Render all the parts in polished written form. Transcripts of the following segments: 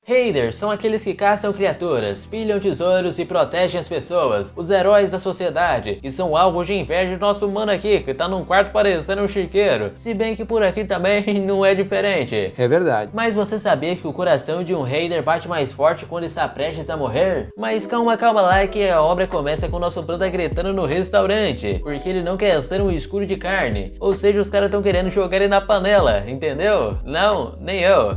Raiders são aqueles que caçam criaturas, pilham tesouros e protegem as pessoas, os heróis da sociedade, que são alvo de inveja do nosso mano aqui, que tá num quarto parecendo um chiqueiro, se bem que por aqui também não é diferente. É verdade. Mas você sabia que o coração de um Raider bate mais forte quando está prestes a morrer? Mas calma lá que a obra começa com o nosso prota gritando no restaurante, porque ele não quer ser um escuro de carne, ou seja, os caras estão querendo jogar ele na panela, entendeu? Não, nem eu.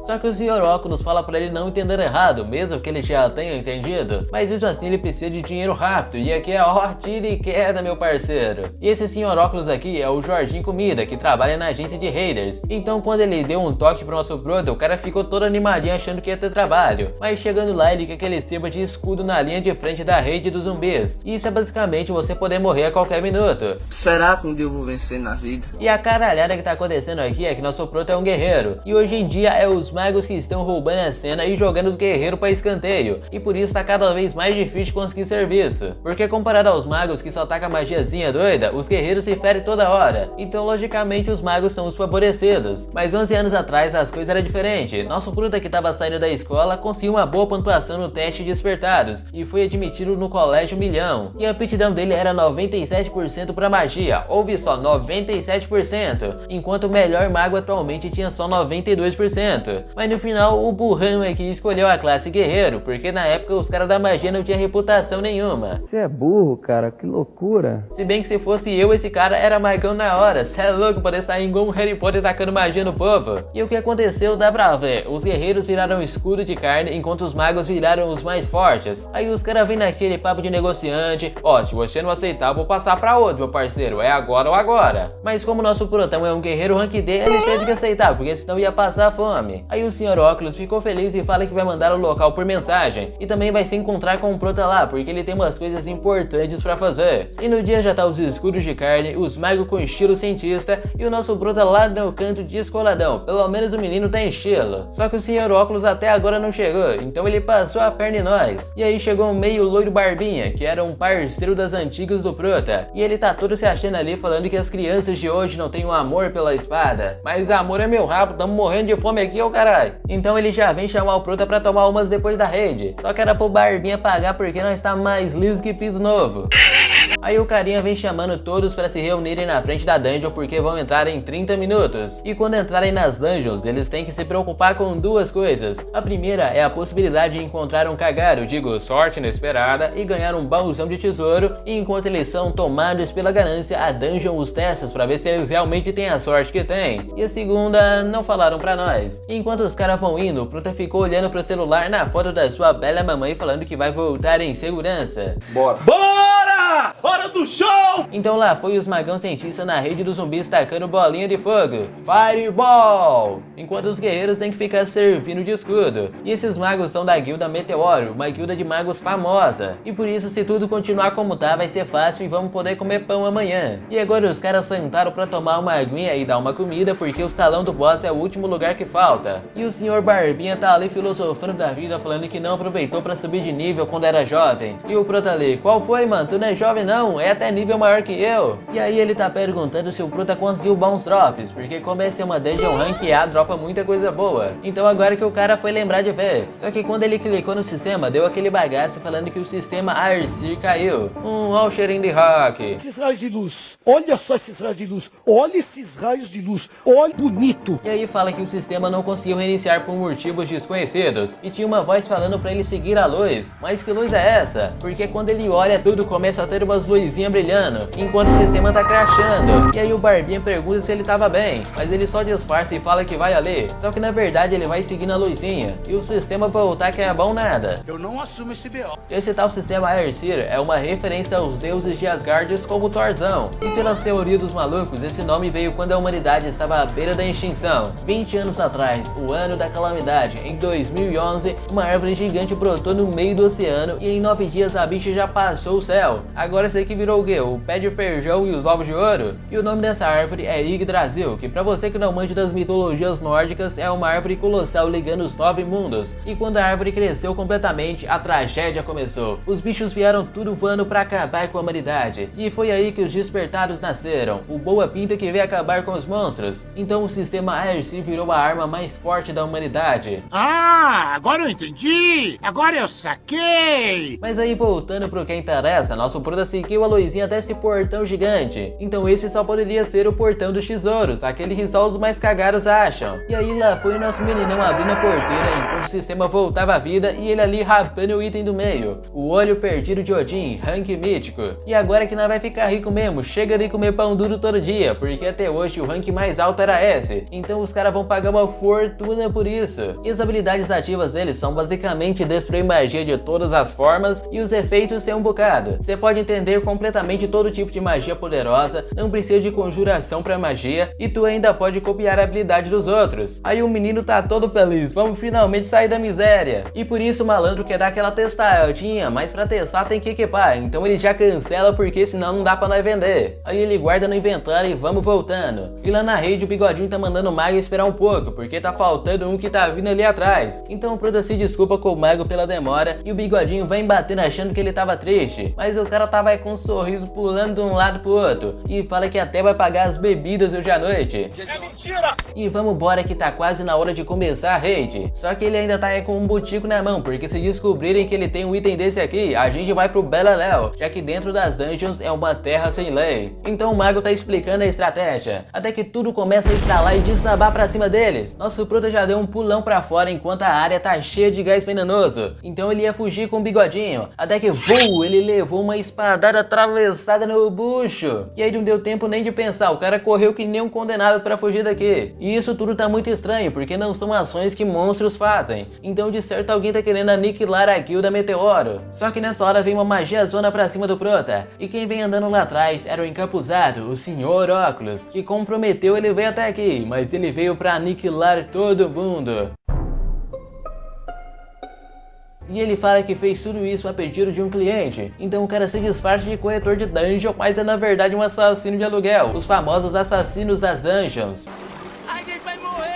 Só que o Sr. Óculos fala pra ele não entender errado, mesmo que ele já tenha entendido. Mas mesmo assim ele precisa de dinheiro rápido, e aqui é ó, tira e queda, meu parceiro. E esse Sr. Óculos aqui é o Jorginho Comida, que trabalha na agência de Raiders. Então quando ele deu um toque pro nosso brother, o cara ficou todo animadinho achando que ia ter trabalho. Mas chegando lá ele quer que ele sirva de escudo na linha de frente da rede dos zumbis. E isso é basicamente você poder morrer a qualquer minuto. Será que um dia eu vou vencer na vida? E a caralhada que tá acontecendo aqui é que nosso prota é um guerreiro. E hoje em dia é os magos que estão roubando a cena e jogando os guerreiros para escanteio, e por isso tá cada vez mais difícil conseguir serviço, porque comparado aos magos que só tacam magiazinha doida, os guerreiros se ferem toda hora, então logicamente os magos são os favorecidos. Mas 11 anos atrás as coisas eram diferentes. Nosso fruta que tava saindo da escola conseguiu uma boa pontuação no teste de despertados e foi admitido no colégio Milhão, e a aptidão dele era 97% para magia, ouve só, 97%, enquanto o melhor mago atualmente tinha só 92%. Mas no final o burrão é que escolheu a classe guerreiro, porque na época os caras da magia não tinham reputação nenhuma. Você é burro, cara, que loucura. Se bem que se fosse eu, esse cara era magão na hora. Cê é louco poder sair igual um Harry Potter tacando magia no povo. E o que aconteceu dá pra ver, os guerreiros viraram escudo de carne, enquanto os magos viraram os mais fortes. Aí os caras vêm naquele papo de negociante, ó, se você não aceitar eu vou passar pra outro, meu parceiro, é agora ou agora. Mas como nosso protão é um guerreiro rank D, ele teve que aceitar, porque senão ia passar fome. Aí o Sr. Óculos ficou feliz e fala que vai mandar o local por mensagem, e também vai se encontrar com o prota lá, porque ele tem umas coisas importantes pra fazer. E no dia já tá os escudos de carne, os magos com estilo cientista, e o nosso prota lá no canto descoladão, pelo menos o menino tá em estilo. Só que o Sr. Óculos até agora não chegou, então ele passou a perna em nós. E aí chegou um meio loiro barbinha, que era um parceiro das antigas do prota, e ele tá todo se achando ali falando que as crianças de hoje não têm um amor pela espada. Mas amor é meu rabo, tamo morrendo de fome aqui, ô caralho. Então ele já vem chamar o prota pra tomar umas depois da rede. Só que era pro barbinha pagar porque nós tá mais liso que piso novo. Aí o carinha vem chamando todos pra se reunirem na frente da dungeon porque vão entrar em 30 minutos. E quando entrarem nas dungeons, eles têm que se preocupar com duas coisas. A primeira é a possibilidade de encontrar um cagaro, digo, sorte inesperada, e ganhar um baúzão de tesouro. E enquanto eles são tomados pela ganância, a dungeon os testa pra ver se eles realmente têm a sorte que tem. E a segunda, não falaram pra nós. Enquanto os caras vão indo, o prota ficou olhando pro celular na foto da sua bela mamãe falando que vai voltar em segurança. Bora! Bora! Hora do show! Então lá foi os magão cientistas na rede dos zumbis tacando bolinha de fogo, Fireball! Enquanto os guerreiros têm que ficar servindo de escudo. E esses magos são da guilda Meteoro, uma guilda de magos famosa. E por isso, se tudo continuar como tá, vai ser fácil e vamos poder comer pão amanhã. E agora os caras sentaram pra tomar uma aguinha e dar uma comida, porque o salão do boss é o último lugar que falta. E o Sr. Barbinha tá ali filosofando da vida, falando que não aproveitou pra subir de nível quando era jovem. E o prota ali, qual foi, mano? Tu não é jovem não, é até nível maior que eu. E aí ele tá perguntando se o prota conseguiu bons drops, porque como essa é uma dungeon rank A, dropa muita coisa boa. Então agora que o cara foi lembrar de ver. Só que quando ele clicou no sistema, deu aquele bagaço falando que o sistema Arcir caiu. Ó o cheirinho de rock. Esses raios de luz, olha só esses raios de luz, olha esses raios de luz, olha bonito. E aí fala que o sistema não conseguiu reiniciar por motivos desconhecidos, e tinha uma voz falando pra ele seguir a luz. Mas que luz é essa? Porque quando ele olha, tudo começa a ter umas luzinhas brilhando, enquanto o sistema tá crashando. E aí o Barbinha pergunta se ele tava bem, mas ele só disfarça e fala que vai ali. Só que na verdade ele vai seguindo a luzinha, e o sistema voltar que é bom nada. Eu não assumo esse B.O. Esse tal sistema Aercir é uma referência aos deuses de Asgard como Thorzão. E pela teoria dos malucos, esse nome veio quando a humanidade estava à beira da extinção. 20 anos atrás, o ano da calamidade, em 2011, uma árvore gigante brotou no meio do oceano e em 9 dias a bicha já passou o céu. Agora você você que virou o quê? O pé de feijão e os ovos de ouro? E o nome dessa árvore é Yggdrasil, que pra você que não manja das mitologias nórdicas, é uma árvore colossal ligando os 9 mundos. E quando a árvore cresceu completamente, a tragédia começou. Os bichos vieram tudo voando pra acabar com a humanidade. E foi aí que os despertados nasceram, o Boa Pinta que veio acabar com os monstros. Então o sistema Aercy virou a arma mais forte da humanidade. Ah, agora eu entendi! Agora eu saquei! Mas aí voltando pro que interessa, nosso Prota seguiu a luzinha até esse portão gigante. Então esse só poderia ser o portão dos tesouros, aquele que só os mais cagados acham. E aí lá foi o nosso meninão abrindo a porteira enquanto o sistema voltava à vida e ele ali rapando o item do meio. O olho perdido de Odin, rank mítico. E agora que nós vai ficar rico mesmo, chega de comer pão duro todo dia, porque até hoje o rank mais alto era esse. Então os caras vão pagar uma fortuna por isso. E as habilidades ativas deles são basicamente destruir magia de todas as formas e os efeitos tem um bocado. Você pode entender completamente todo tipo de magia poderosa, não precisa de conjuração pra magia e tu ainda pode copiar a habilidade dos outros. Aí o menino tá todo feliz, vamos finalmente sair da miséria. E por isso o malandro quer dar aquela testadinha, mas pra testar tem que equipar, então ele já cancela porque senão não dá pra nós vender. Aí ele guarda no inventário e vamos voltando. E lá na rede o Bigodinho tá mandando o Mago esperar um pouco, porque tá faltando um que tá vindo ali atrás. Então o Prota se desculpa com o Mago pela demora e o Bigodinho vai embatendo achando que ele tava triste, mas o cara tava aí com um sorriso pulando de um lado pro outro e fala que até vai pagar as bebidas hoje à noite. É mentira! E vamos embora que tá quase na hora de começar a raid. Só que ele ainda tá aí com um botico na mão, porque se descobrirem que ele tem um item desse aqui, a gente vai pro Beleléu, já que dentro das dungeons é uma terra sem lei. Então o Mago tá explicando a estratégia, até que tudo começa a estralar e desabar pra cima deles. Nosso Prota já deu um pulão pra fora enquanto a área tá cheia de gás venenoso. Então ele ia fugir com o Bigodinho, até que ele levou uma espadada atravessada no bucho. E aí não deu tempo nem de pensar, o cara correu que nem um condenado pra fugir daqui. E isso tudo tá muito estranho, porque não são ações que monstros fazem. Então de certo alguém tá querendo aniquilar a guilda Meteoro. Só que nessa hora vem uma magia zona pra cima do Prota. E quem vem andando lá atrás era o encapuzado, o Senhor Óculos, que comprometeu ele veio até aqui, mas ele veio pra aniquilar todo mundo. E ele fala que fez tudo isso a pedido de um cliente. Então o cara se disfarça de corretor de dungeon, mas é na verdade um assassino de aluguel. Os famosos assassinos das dungeons. Alguém vai morrer!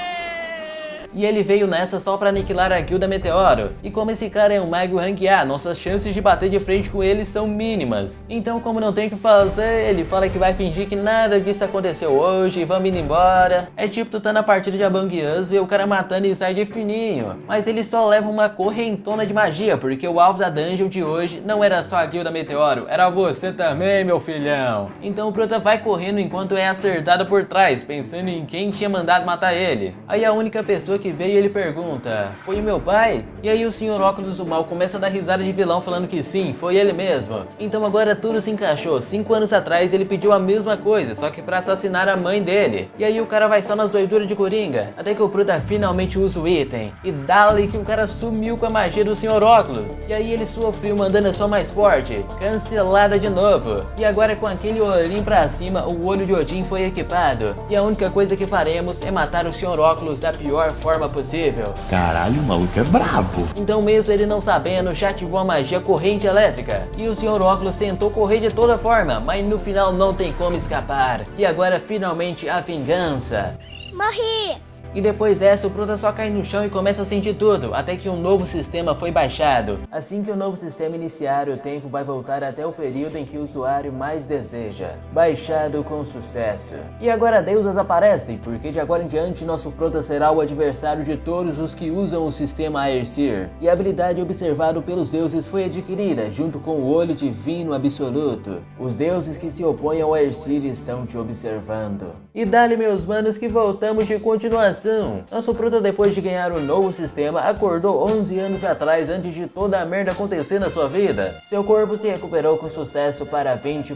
E ele veio nessa só pra aniquilar a guilda Meteoro. E como esse cara é um mago rank A, nossas chances de bater de frente com ele são mínimas. Então como não tem o que fazer, ele fala que vai fingir que nada disso aconteceu hoje e vamos indo embora. É tipo tu tá na partida de Among Us, vê o cara matando e sai de fininho. Mas ele só leva uma correntona de magia, porque o alvo da dungeon de hoje não era só a guilda Meteoro, era você também, meu filhão. Então o Prota vai correndo enquanto é acertado por trás, pensando em quem tinha mandado matar ele. Aí a única pessoa que veio ele pergunta, foi o meu pai? E aí o Senhor Óculos do Mal começa a dar risada de vilão falando que sim, foi ele mesmo. Então agora tudo se encaixou. 5 anos atrás ele pediu a mesma coisa, só que pra assassinar a mãe dele. E aí o cara vai só nas doiduras de Coringa, até que o Prota finalmente usa o item. E dá-lhe que o cara sumiu com a magia do Senhor Óculos. E aí ele sofreu mandando a sua mais forte, cancelada de novo. E agora com aquele olhinho pra cima, o olho de Odin foi equipado. E a única coisa que faremos é matar o Senhor Óculos da pior forma possível. Caralho, o maluco é brabo. Então mesmo ele não sabendo, já ativou a magia corrente elétrica. E o Senhor Óculos tentou correr de toda forma, mas no final não tem como escapar. E agora finalmente a vingança. Morri! E depois dessa, o Prota só cai no chão e começa a sentir tudo, até que um novo sistema foi baixado. Assim que o novo sistema iniciar, o tempo vai voltar até o período em que o usuário mais deseja. Baixado com sucesso. E agora deusas aparecem, porque de agora em diante nosso Prota será o adversário de todos os que usam o sistema Aercy. E a habilidade observada pelos deuses foi adquirida, junto com o olho divino absoluto. Os deuses que se opõem ao Aercy estão te observando. E dá-lhe, meus manos, que voltamos de continuação. Nosso Prota, depois de ganhar o novo sistema, acordou 11 anos atrás antes de toda a merda acontecer na sua vida. Seu corpo se recuperou com sucesso para 20%.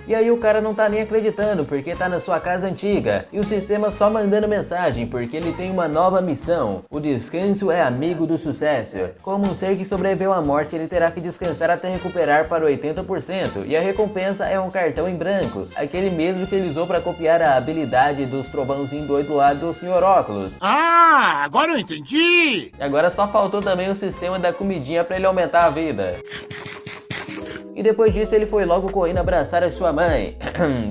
E aí o cara não tá nem acreditando, porque tá na sua casa antiga, e o sistema só mandando mensagem, porque ele tem uma nova missão. O descanso é amigo do sucesso. Como um ser que sobreviveu à morte, ele terá que descansar até recuperar para 80%, e a recompensa é um cartão em branco, aquele mesmo que ele usou para copiar a habilidade dos trovãozinhos doido lá do Senhor Óculos. Ah, agora eu entendi! E agora só faltou também o sistema da comidinha para ele aumentar a vida. E depois disso ele foi logo correndo abraçar a sua mãe,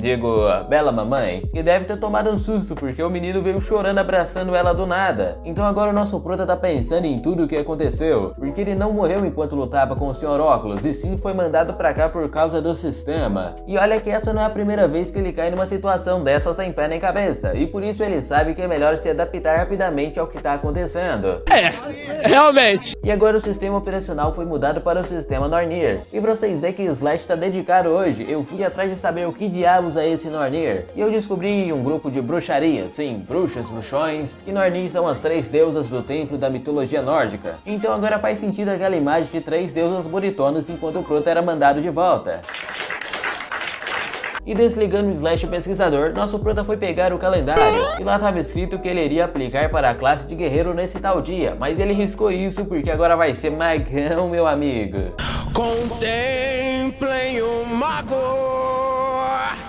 digo, a bela mamãe, que deve ter tomado um susto porque o menino veio chorando abraçando ela do nada. Então agora o nosso prota tá pensando em tudo o que aconteceu, porque ele não morreu enquanto lutava com o Sr. Óculos, e sim foi mandado pra cá por causa do sistema. E olha que essa não é a primeira vez que ele cai numa situação dessa sem pé nem cabeça, e por isso ele sabe que é melhor se adaptar rapidamente ao que tá acontecendo. Realmente. E agora o sistema operacional foi mudado para o sistema Nornir. E pra vocês verem que Slash tá dedicado hoje, eu fui atrás de saber o que diabos é esse Nornir. E eu descobri um grupo de bruxaria, sim, bruxas, bruxões, que Nornir são as 3 deusas do templo da mitologia nórdica. Então agora faz sentido aquela imagem de 3 deusas bonitonas enquanto o Prota era mandado de volta. E desligando o Slash pesquisador, nosso Prota foi pegar o calendário, e lá estava escrito que ele iria aplicar para a classe de guerreiro nesse tal dia, mas ele riscou isso porque agora vai ser magão, meu amigo. Contemplem o mago.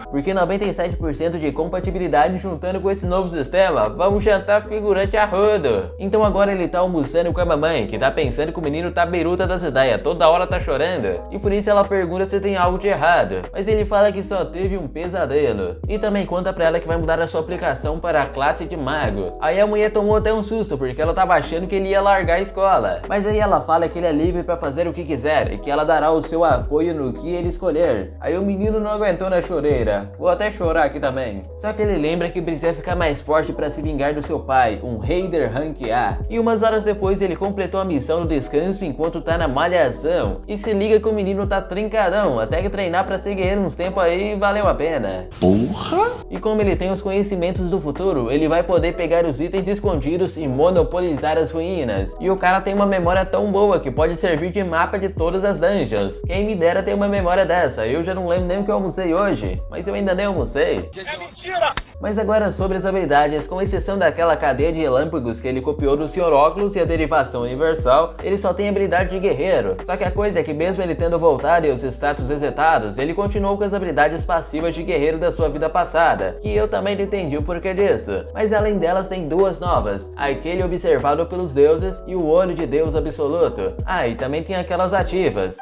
Porque 97% de compatibilidade juntando com esse novo sistema, vamos jantar figurante a rodo. Então agora ele tá almoçando com a mamãe, que tá pensando que o menino tá beiruta das ideias, toda hora tá chorando. E por isso ela pergunta se tem algo de errado, mas ele fala que só teve um pesadelo. E também conta pra ela que vai mudar a sua aplicação para a classe de mago. Aí a mulher tomou até um susto, porque ela tava achando que ele ia largar a escola. Mas aí ela fala que ele é livre pra fazer o que quiser, e que ela dará o seu apoio no que ele escolher. Aí o menino não aguentou na choreira. Vou até chorar aqui também. Só que ele lembra que precisa ficar mais forte para se vingar do seu pai, um Raider Rank A. E umas horas depois ele completou a missão do descanso enquanto tá na malhação. E se liga que o menino tá trincadão, até que treinar pra ser guerreiro uns tempos aí valeu a pena. Porra! E como ele tem os conhecimentos do futuro, ele vai poder pegar os itens escondidos e monopolizar as ruínas. E o cara tem uma memória tão boa que pode servir de mapa de todas as dungeons. Quem me dera ter uma memória dessa, eu já não lembro nem o que eu almocei hoje, mas eu ainda nem almocei. É mentira! Mas agora sobre as habilidades, com exceção daquela cadeia de relâmpagos que ele copiou do Sr. Óculos e a derivação universal, ele só tem habilidade de guerreiro. Só que a coisa é que mesmo ele tendo voltado e os status resetados, ele continuou com as habilidades passivas de guerreiro da sua vida passada, que eu também não entendi o porquê disso. Mas além delas tem 2 novas, aquele observado pelos deuses e o olho de Deus absoluto. Ah, e também tem aquelas ativas.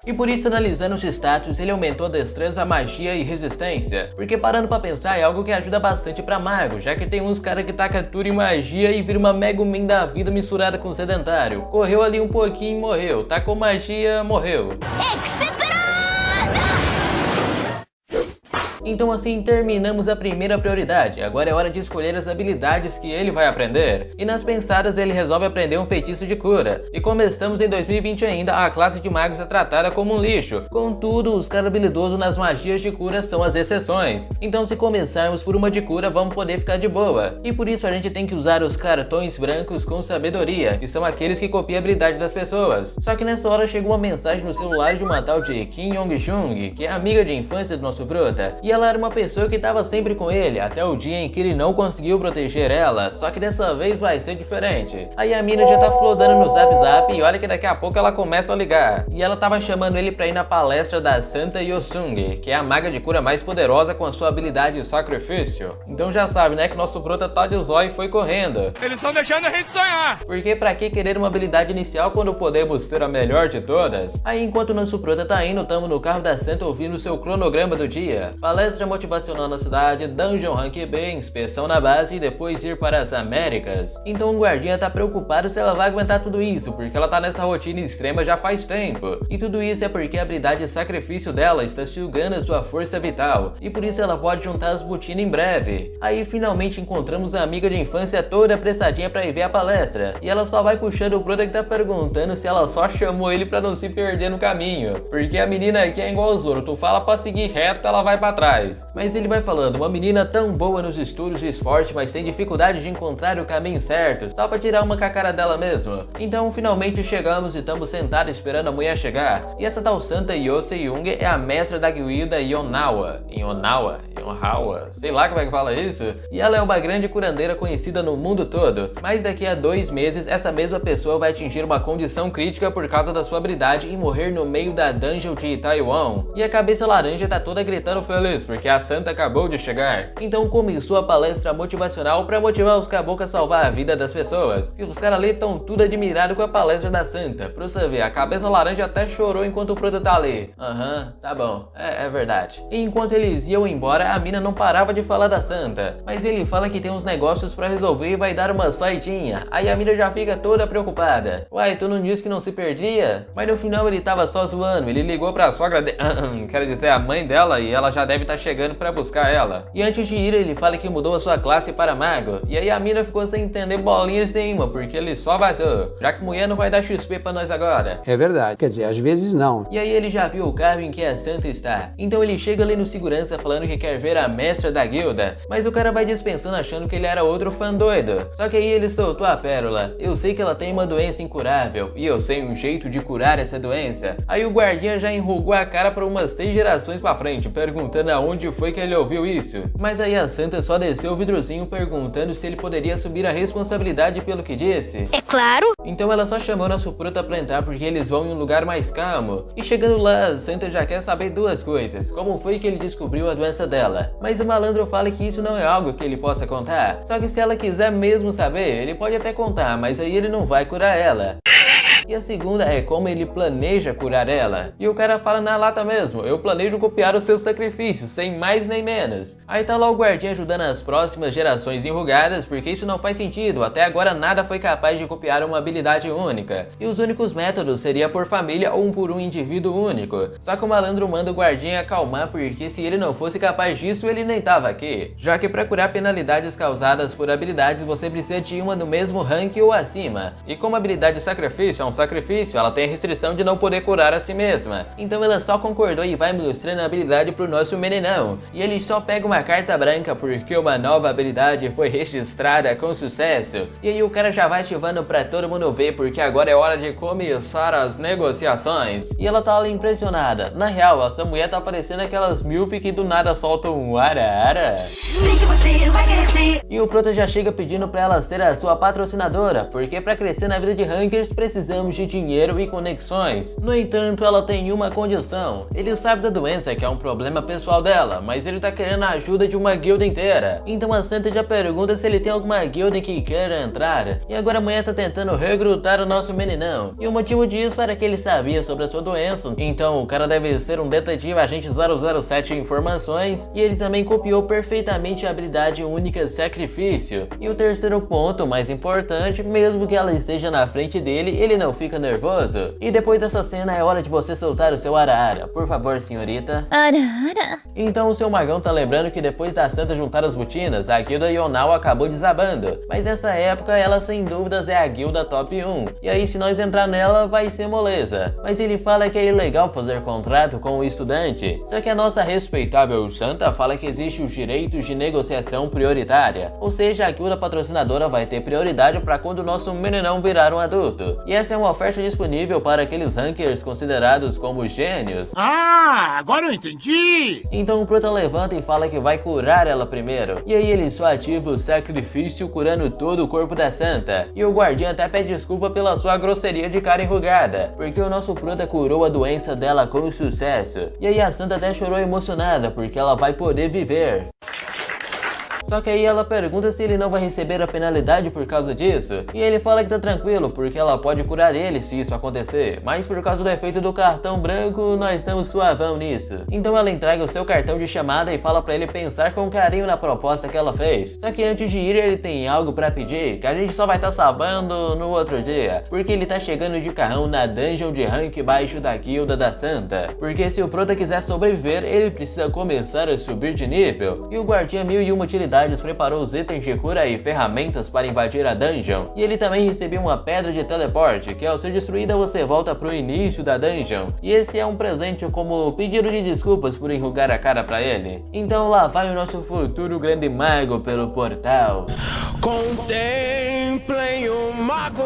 E por isso, analisando os status, ele aumentou destreza, magia e resistência. Porque parando pra pensar, é algo que ajuda bastante pra mago, já que tem uns caras que taca tudo em magia e vira uma Megumin da vida misturada com sedentário. Correu ali um pouquinho e morreu, tacou magia, morreu. Então assim terminamos a primeira prioridade, agora é hora de escolher as habilidades que ele vai aprender. E nas pensadas ele resolve aprender um feitiço de cura. E como estamos em 2020 ainda, a classe de magos é tratada como um lixo. Contudo, os caras habilidosos nas magias de cura são as exceções. Então se começarmos por uma de cura, vamos poder ficar de boa. E por isso a gente tem que usar os cartões brancos com sabedoria, que são aqueles que copiam a habilidade das pessoas. Só que nessa hora chegou uma mensagem no celular de uma tal de Kim Yong-chung, que é amiga de infância do nosso Prota. E ela era uma pessoa que estava sempre com ele, até o dia em que ele não conseguiu proteger ela, só que dessa vez vai ser diferente. Aí a mina já tá flodando no Zap e olha que daqui a pouco ela começa a ligar. E ela tava chamando ele pra ir na palestra da Santa Yosung, que é a maga de cura mais poderosa com a sua habilidade de sacrifício. Então já sabe, né, que nosso Prota tá de zóio e foi correndo. Eles estão deixando a gente sonhar! Porque pra que querer uma habilidade inicial quando podemos ter a melhor de todas? Aí enquanto nosso Prota tá indo, tamo no carro da Santa ouvindo o seu cronograma do dia. Palestra motivacional na cidade, Dungeon Rank B, inspeção na base e depois ir para as Américas. Então o guardinha tá preocupado se ela vai aguentar tudo isso, porque ela tá nessa rotina extrema já faz tempo. E tudo isso é porque a habilidade de sacrifício dela está sugando a sua força vital, e por isso ela pode juntar as botinas em breve. Aí finalmente encontramos a amiga de infância toda apressadinha pra ir ver a palestra, e ela só vai puxando o Prota que tá perguntando se ela só chamou ele pra não se perder no caminho, porque a menina aqui é igual ao Zoro, tu fala pra seguir reto, ela vai pra trás. Mas ele vai falando, uma menina tão boa nos estudos de esporte, mas tem dificuldade de encontrar o caminho certo, só pra tirar uma com a cara dela mesmo. Então finalmente chegamos e estamos sentados esperando a mulher chegar. E essa tal Santa Yosei-Jung é a mestra da guilda Yonawa, sei lá como é que fala isso. E ela é uma grande curandeira conhecida no mundo todo. Mas daqui a 2 meses, essa mesma pessoa vai atingir uma condição crítica por causa da sua habilidade e morrer no meio da dungeon de Taiwan. E a cabeça laranja tá toda gritando feliz, porque a Santa acabou de chegar. Então começou a palestra motivacional pra motivar os caboclos a salvar a vida das pessoas. E os caras ali estão tudo admirados com a palestra da Santa. Pra você ver, a cabeça laranja até chorou enquanto o Prota tá ali. Tá bom, é verdade. E enquanto eles iam embora, a mina não parava de falar da Santa. Mas ele fala que tem uns negócios pra resolver e vai dar uma saidinha. Aí a mina já fica toda preocupada. Uai, tu não disse que não se perdia? Mas no final ele tava só zoando, ele ligou pra sogra quero dizer, a mãe dela, e ela já deve estar chegando pra buscar ela. E antes de ir, ele fala que mudou a sua classe para mago. E aí a mina ficou sem entender bolinhas nenhuma, porque ele só vazou. Já que mulher não vai dar XP pra nós agora. É verdade, quer dizer, às vezes não. E aí ele já viu o carro em que a Santa está. Então ele chega ali no segurança falando que quer ver a mestra da guilda. Mas o cara vai dispensando achando que ele era outro fã doido. Só que aí ele soltou a pérola. Eu sei que ela tem uma doença incurável, e eu sei um jeito de curar essa doença. Aí o guardinha já enrugou a cara por umas 3 gerações pra frente, perguntando aonde foi que ele ouviu isso. Mas aí a Santa só desceu o vidrozinho perguntando se ele poderia assumir a responsabilidade pelo que disse. É claro! Então ela só chamou nosso Prota pra entrar porque eles vão em um lugar mais calmo. E chegando lá, a Santa já quer saber 2 coisas. Como foi que ele descobriu a doença dela? Mas o malandro fala que isso não é algo que ele possa contar. Só que se ela quiser mesmo saber, ele pode até contar, mas aí ele não vai curar ela. E a segunda é como ele planeja curar ela. E o cara fala na lata mesmo, eu planejo copiar o seu sacrifício, sem mais nem menos. Aí tá lá o guardinha ajudando as próximas gerações enrugadas, porque isso não faz sentido, até agora nada foi capaz de copiar uma habilidade única. E os únicos métodos seria por família ou por um indivíduo único. Só que o malandro manda o guardinha acalmar, porque se ele não fosse capaz disso, ele nem tava aqui. Já que pra curar penalidades causadas por habilidades, você precisa de uma no mesmo rank ou acima. E como a habilidade sacrifício é um sacrifício, ela tem a restrição de não poder curar a si mesma. Então ela só concordou e vai mostrando a habilidade pro nosso meninão. E ele só pega uma carta branca porque uma nova habilidade foi registrada com sucesso. E aí o cara já vai ativando pra todo mundo ver, porque agora é hora de começar as negociações. E ela tá ali impressionada. Na real, essa mulher tá parecendo aquelas milf que do nada soltam um ara. E o Prota já chega pedindo pra ela ser a sua patrocinadora, porque pra crescer na vida de rankers precisamos de dinheiro e conexões. No entanto, ela tem uma condição. Ele sabe da doença, que é um problema pessoal dela, mas ele tá querendo a ajuda de uma guilda inteira. Então a Santa já pergunta se ele tem alguma guilda que queira entrar. E agora a mulher tá tentando recrutar o nosso meninão. E o motivo disso era que ele sabia sobre a sua doença. Então o cara deve ser um detetive agente 007 em informações. E ele também copiou perfeitamente a habilidade única sacrifício. E o terceiro ponto, mais importante, mesmo que ela esteja na frente dele, ele não fica nervoso. E depois dessa cena é hora de você soltar o seu ara-ara. Por favor, senhorita. Ara-ara. Então o seu magão tá lembrando que depois da Santa juntar as botinas, a guilda Yonao acabou desabando. Mas nessa época ela sem dúvidas é a guilda top 1. E aí se nós entrar nela vai ser moleza. Mas ele fala que é ilegal fazer contrato com o estudante. Só que a nossa respeitável Santa fala que existe os direitos de negociação prioritária. Ou seja, a guilda patrocinadora vai ter prioridade para quando o nosso meninão virar um adulto. E essa é uma oferta disponível para aqueles rankers considerados como gênios. Ah, agora eu entendi! Então o Prota levanta e fala que vai curar ela primeiro. E aí ele só ativa o sacrifício curando todo o corpo da Santa. E o guardinha até pede desculpa pela sua grosseria de cara enrugada, porque o nosso Prota curou a doença dela com sucesso. E aí a Santa até chorou emocionada, porque ela vai poder viver. Só que aí ela pergunta se ele não vai receber a penalidade por causa disso. E ele fala que tá tranquilo, porque ela pode curar ele se isso acontecer. Mas por causa do efeito do cartão branco, nós estamos suavão nisso. Então ela entrega o seu cartão de chamada e fala pra ele pensar com carinho na proposta que ela fez. Só que antes de ir ele tem algo pra pedir, que a gente só vai estar sabendo no outro dia. Porque ele tá chegando de carrão na dungeon de rank baixo da guilda da Santa. Porque se o Prota quiser sobreviver, ele precisa começar a subir de nível. E o guardinha 1001 utilidades preparou os itens de cura e ferramentas para invadir a dungeon. E ele também recebeu uma pedra de teleporte, que ao ser destruída você volta pro início da dungeon. E esse é um presente como pedido de desculpas por enrugar a cara pra ele. Então lá vai o nosso futuro grande mago pelo portal. Contemplem o mago!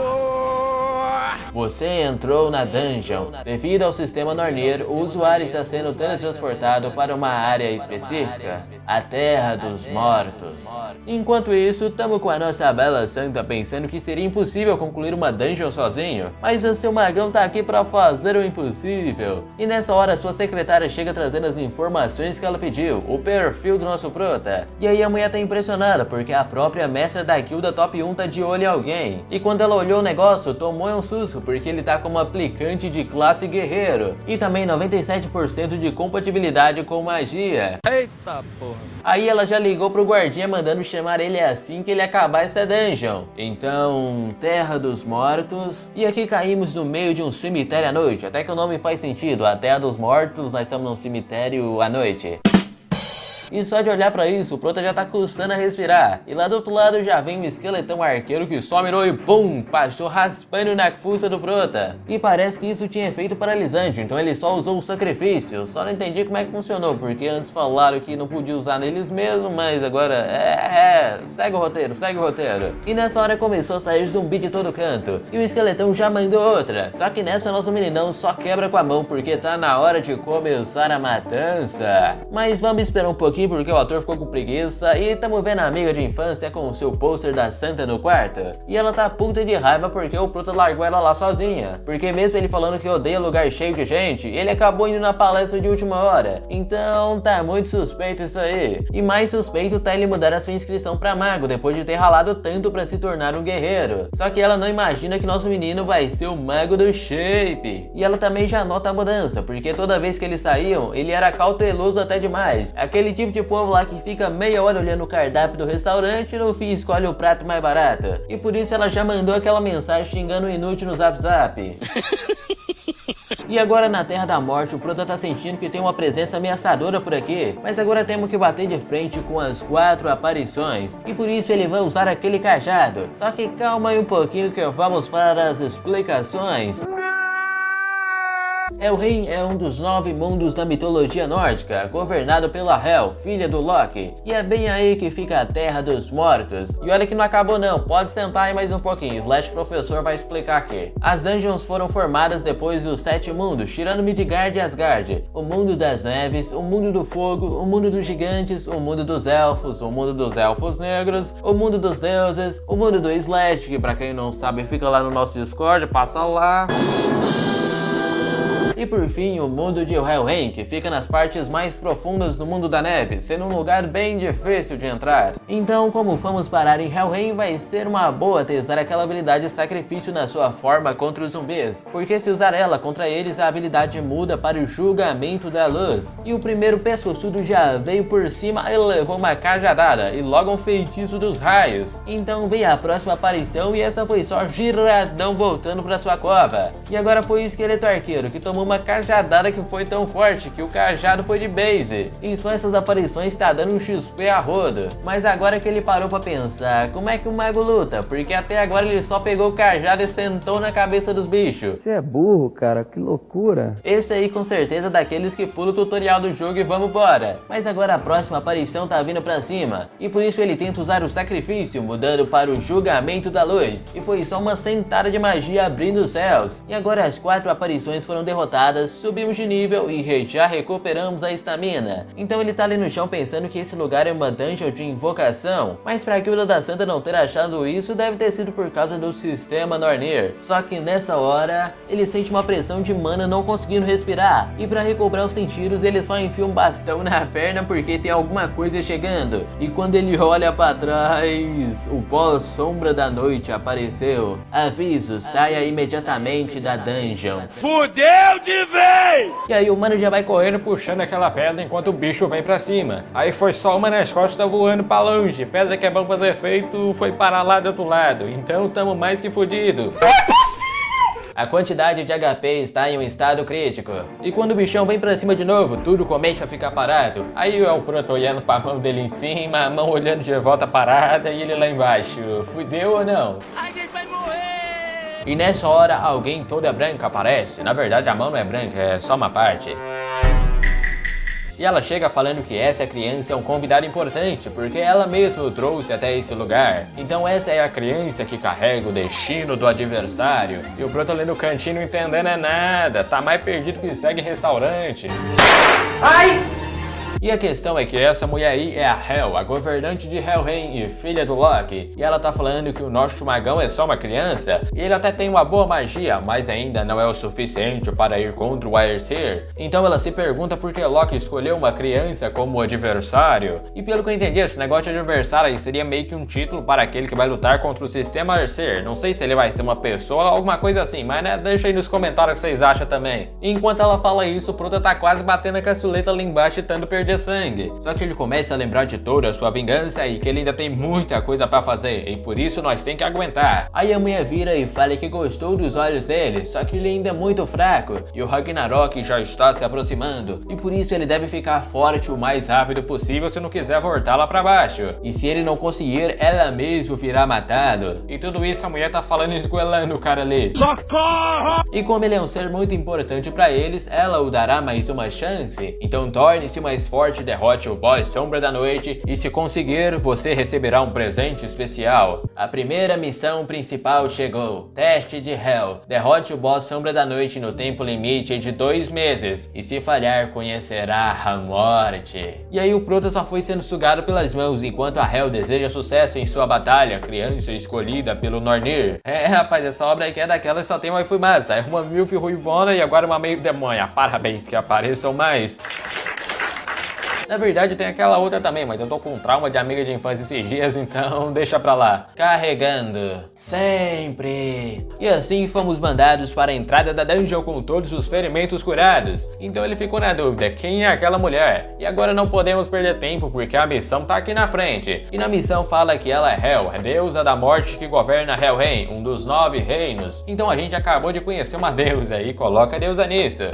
Você entrou na dungeon. Devido ao sistema Nornir, o usuário está sendo teletransportado para uma área específica. a Terra dos Mortos. Enquanto isso, tamo com a nossa bela santa pensando que seria impossível concluir uma dungeon sozinho, mas o seu magão tá aqui pra fazer o impossível. E nessa hora sua secretária chega trazendo as informações que ela pediu, o perfil do nosso prota. E aí a mulher tá impressionada porque a própria mestra da guilda top 1 tá de olho em alguém. E quando ela olhou o negócio, tomou um susto porque ele tá como aplicante de classe guerreiro. E também 97% de compatibilidade com magia. Eita porra. Aí ela já ligou pro guardinha mandando chamar ele assim que ele acabar essa dungeon. Então, Terra dos Mortos. E aqui caímos no meio de um cemitério à noite. Até que o nome faz sentido. A Terra dos Mortos, nós estamos num cemitério à noite. E só de olhar pra isso, o prota já tá coçando a respirar. E lá do outro lado já vem um esqueletão arqueiro que só mirou e pum, passou raspando na fuça do prota. E parece que isso tinha efeito paralisante, então ele só usou o sacrifício. Só não entendi como é que funcionou, porque antes falaram que não podia usar neles mesmo, mas agora segue o roteiro, segue o roteiro. E nessa hora começou a sair zumbi de todo canto. E o esqueletão já mandou outra. Só que nessa nosso meninão só quebra com a mão, porque tá na hora de começar a matança. Mas vamos esperar um pouquinho, porque o ator ficou com preguiça e tamo vendo a amiga de infância com o seu pôster da santa no quarto. E ela tá puta de raiva porque o prota largou ela lá sozinha. Porque mesmo ele falando que odeia lugar cheio de gente, ele acabou indo na palestra de última hora. Então tá muito suspeito isso aí. E mais suspeito tá ele mudar a sua inscrição pra mago depois de ter ralado tanto pra se tornar um guerreiro. Só que ela não imagina que nosso menino vai ser o mago do shape. E ela também já nota a mudança, porque toda vez que eles saíam, ele era cauteloso até demais. Aquele tipo de povo lá que fica meia hora olhando o cardápio do restaurante e no fim escolhe o prato mais barato. E por isso ela já mandou aquela mensagem xingando o inútil no Zap Zap. E agora na Terra da Morte, o prota tá sentindo que tem uma presença ameaçadora por aqui. Mas agora temos que bater de frente com as 4 aparições. E por isso ele vai usar aquele cajado. Só que calma aí um pouquinho que vamos para as explicações. Helheim é um dos 9 mundos da mitologia nórdica, governado pela Hel, filha do Loki. E é bem aí que fica a Terra dos Mortos. E olha que não acabou não, pode sentar aí mais um pouquinho, Slash Professor vai explicar aqui. As dungeons foram formadas depois dos 7 mundos, tirando Midgard e Asgard. O mundo das neves, o mundo do fogo, o mundo dos gigantes, o mundo dos elfos, o mundo dos elfos negros, o mundo dos deuses, o mundo do Slash, que pra quem não sabe fica lá no nosso Discord, passa lá. E por fim, o mundo de Helheim, que fica nas partes mais profundas do mundo da neve, sendo um lugar bem difícil de entrar. Então, como fomos parar em Helheim, vai ser uma boa testar aquela habilidade de sacrifício na sua forma contra os zumbis, porque se usar ela contra eles, a habilidade muda para o julgamento da luz. E o primeiro pescoçudo já veio por cima e levou uma cajadada, e logo um feitiço dos raios. Então veio a próxima aparição e essa foi só giradão voltando para sua cova. E agora foi o esqueleto arqueiro, que tomou uma cajadada que foi tão forte que o cajado foi de base. E só essas aparições tá dando um XP a rodo. Mas agora que ele parou pra pensar, como é que o mago luta? Porque até agora ele só pegou o cajado e sentou na cabeça dos bichos. Você é burro, cara, que loucura. Esse aí com certeza é daqueles que pula o tutorial do jogo e vamos embora. Mas agora a próxima aparição tá vindo pra cima. E por isso ele tenta usar o sacrifício, mudando para o julgamento da luz. E foi só uma sentada de magia abrindo os céus. E agora as 4 aparições foram derrotadas, subimos de nível e já recuperamos a estamina. Então ele tá ali no chão pensando que esse lugar é uma dungeon de invocação, mas pra Guilda da Santa não ter achado isso, deve ter sido por causa do sistema Nornir. Só que nessa hora, ele sente uma pressão de mana não conseguindo respirar, e pra recobrar os sentidos ele só enfia um bastão na perna porque tem alguma coisa chegando. E quando ele olha pra trás, o pós-sombra da noite apareceu. Aviso, saia imediatamente da dungeon. Fudeu de vez! E aí o mano já vai correndo puxando aquela pedra enquanto o bicho vem pra cima. Aí foi só uma nas costas voando pra longe. Pedra que é bom fazer efeito foi parar lá do outro lado. Então tamo mais que fudido. A quantidade de HP está em um estado crítico. E quando o bichão vem pra cima de novo, tudo começa a ficar parado. Aí é o Proto olhando pra mão dele em cima, a mão olhando de volta parada e ele lá embaixo. Fudeu ou não? A gente vai morrer! E nessa hora alguém toda branca aparece. Na verdade a mão não é branca, é só uma parte. E ela chega falando que essa criança é um convidado importante, porque ela mesma o trouxe até esse lugar. Então essa é a criança que carrega o destino do adversário. E o Proto ali no cantinho não entendendo é nada, tá mais perdido que segue restaurante. Ai! E a questão é que essa mulher aí é a Hel, a governante de Helheim e filha do Loki. E ela tá falando que o nosso magão é só uma criança, e ele até tem uma boa magia, mas ainda não é o suficiente para ir contra o Aesir. Então ela se pergunta por que Loki escolheu uma criança como adversário. E pelo que eu entendi, esse negócio de adversário aí seria meio que um título para aquele que vai lutar contra o sistema Aesir. Não sei se ele vai ser uma pessoa ou alguma coisa assim, mas né, deixa aí nos comentários o que vocês acham também. Enquanto ela fala isso, o Prota tá quase batendo a caçuleta ali embaixo e tentando perder sangue. Só que ele começa a lembrar de toda a sua vingança e que ele ainda tem muita coisa pra fazer, e por isso nós tem que aguentar. Aí a mulher vira e fala que gostou dos olhos dele, só que ele ainda é muito fraco e o Ragnarok já está se aproximando, e por isso ele deve ficar forte o mais rápido possível se não quiser voltar lá pra baixo. E se ele não conseguir, ela mesmo virá matado. E tudo isso a mulher tá falando esgoelando o cara ali. Socorro! E como ele é um ser muito importante pra eles, ela o dará mais uma chance. Então torne-se mais forte, derrote o boss Sombra da Noite, e se conseguir, você receberá um presente especial. A primeira missão principal chegou. Teste de Hel. Derrote o boss Sombra da Noite no tempo limite de 2 meses, e se falhar, conhecerá a morte. E aí o Prota só foi sendo sugado pelas mãos, enquanto a Hel deseja sucesso em sua batalha, criança escolhida pelo Nornir. É, rapaz, essa obra aqui é daquela que só tem uma fumaça. É uma milf ruivona e agora uma meio demônia. Parabéns, que apareçam mais. Na verdade tem aquela outra também, mas eu tô com trauma de amiga de infância esses dias, então deixa pra lá. Carregando. Sempre. E assim fomos mandados para a entrada da dungeon com todos os ferimentos curados. Então ele ficou na dúvida, quem é aquela mulher? E agora não podemos perder tempo, porque a missão tá aqui na frente. E na missão fala que ela é Hel, a deusa da morte que governa Helheim, um dos 9 reinos. Então a gente acabou de conhecer uma deusa e coloca a deusa nisso.